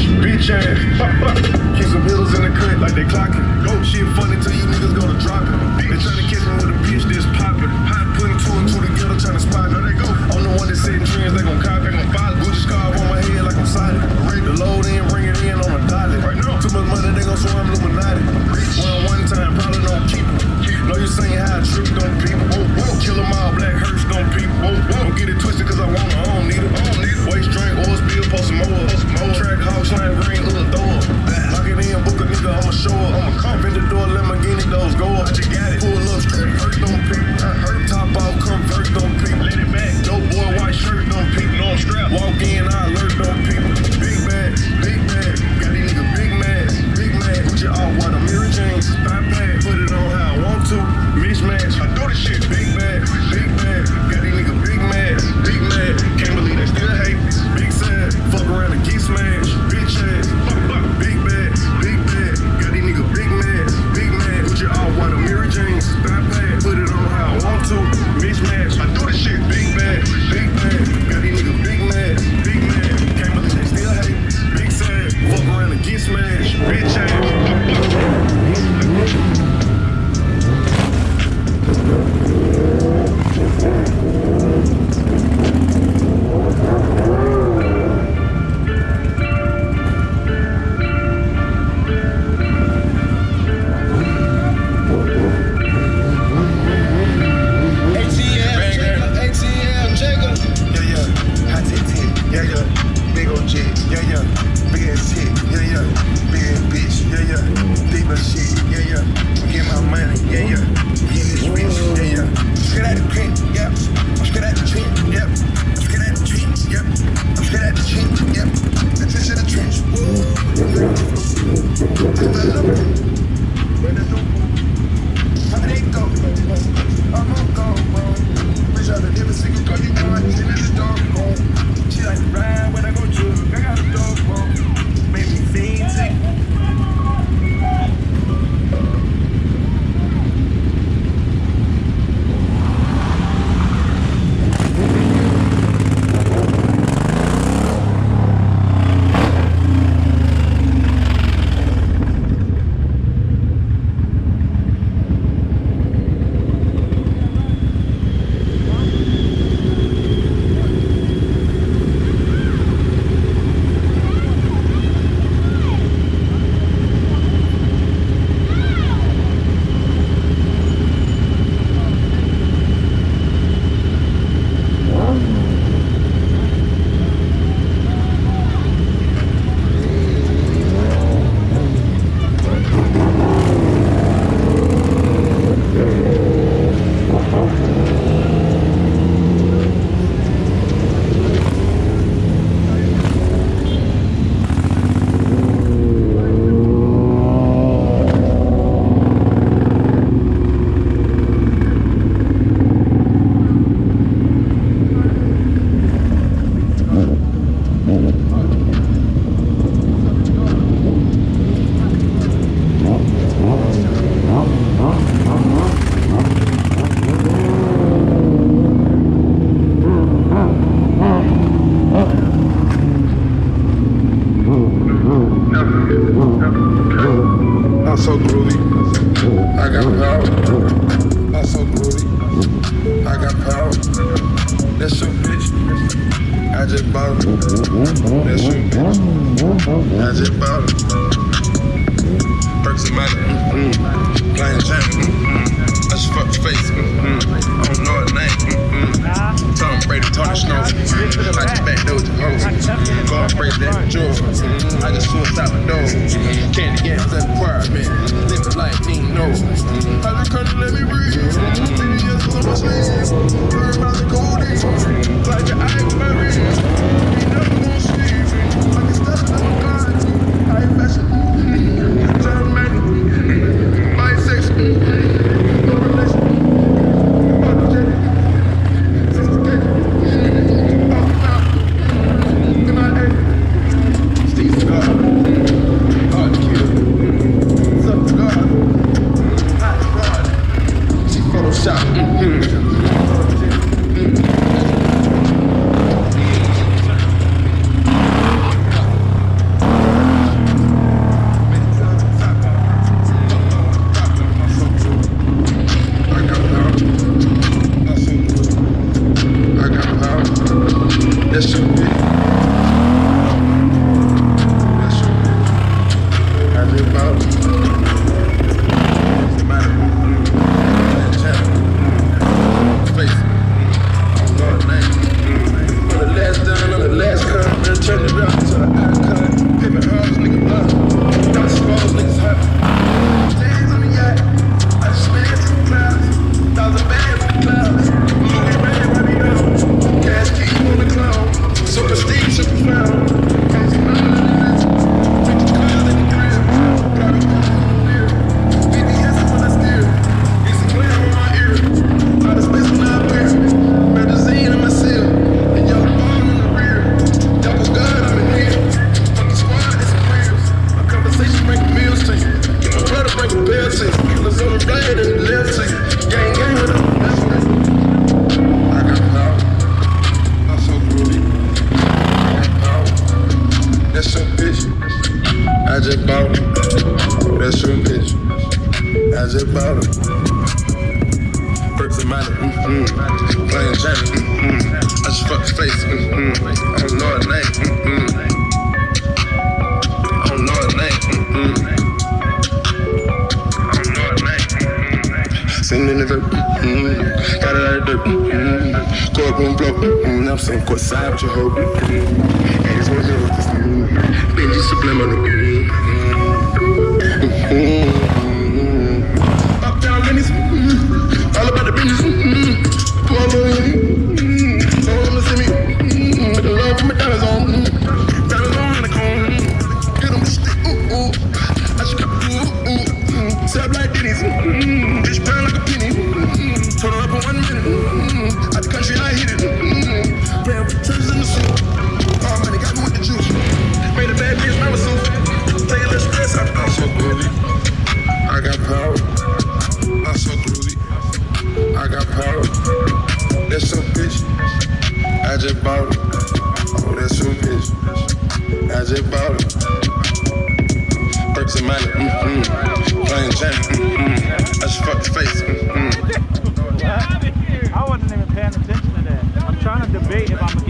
smash, bitch ass. Keep some hitters in the cut like they clocking. Go shit funny till you niggas go to drop it. They tryna catch me with a bitch that's poppin'. Hot putting two and two together tryna spot it. There they go. I'm the one that setting trends, they gon' copy. They gon' follow. Gucci scarf on my head like I'm solid. The load in, bring it in on a dollar. Right now. Too much money, they gon' swear I'm Illuminati. One time, probably don't keep it. Know you saying how I tripped on people. Kill them all, black hearse on people. Don't get it twisted cause I want it, I don't need it. Waste drink, oil spill, post some more. Track hog, slime green, throw up. Lock it in, book a nigga, I'ma show up. I'ma come in the door, Lamborghini doors go up. I just got it. Pull up straight, hurt on people. Top off, convert on people. Let it back. Dope boy, white shirt on people. No, I'm strapped. Walk in, I alert on people. Big bag, big bag. Got these niggas big mad, big mad. Put your all white on mirror jeans. Stop bag, put it on how I want to. Mismatch, I do this shit. Big bag, big bag. Got these niggas big mad, big mad. Can't believe they still hate. Big sad, fuck around and get smashed. Bitch ass, big bag, big bag. Got these niggas big mad, big mad. Put your all white on mirror jeans. Stop bag, put it on how I want to. Mismatch, I do this shit. Big bag, big bag. Got these niggas big mad, big mad. Can't believe they still hate. Big sad, fuck around and get smashed. Bitch ass. I'm so groovy. I got power. I'm so groovy. I got power. That's your bitch. I just bought it. That's your bitch. I just bought it. Perks and money. Plain Jane. I just fucked your face. I don't know her name. Tom Brady, Tony Snow. Like the back door to hoes. Go and break that jewel. I just suicide my door. Candy gas at the apartment. Living like ain't no. I just couldn't let me breathe. Many years on my sleeve. Learn about the codeine. Like the ice my wrist. You never gonna see me. I can stop on my God. I ain't messing. Turn man. Bisexual. That's your bitch. I just bought it. That's your bitch. I just bought it. Perks and money, playing Janet, I just fucked the face, I don't know her name, I don't know her name, I don't know her name, sitting in the dirt, got it out of dirt, courtroom blow, I'm saying court side with your hoe, and it's one with this, Benji subliminal, uptown business, all about the business, pull up on me, don't wanna see me, with the love from my diamonds on, diamonds on the cone, get them the stick, I just got sell like Denny's, bitch brown like a penny, total up in 1 minute, out the country I hit it, playing with treasures in the soup, all money got me with the juice, made a bad bitch mama soup, take a little stress out, I'm so groovy, I got power, I'm so groovy, I got power, that's your bitch, I just bought it, oh that's your bitch, I just bought it, perks and money, playing Janet, I just fucked the face, I wasn't even paying attention to that. I'm trying to debate if I'm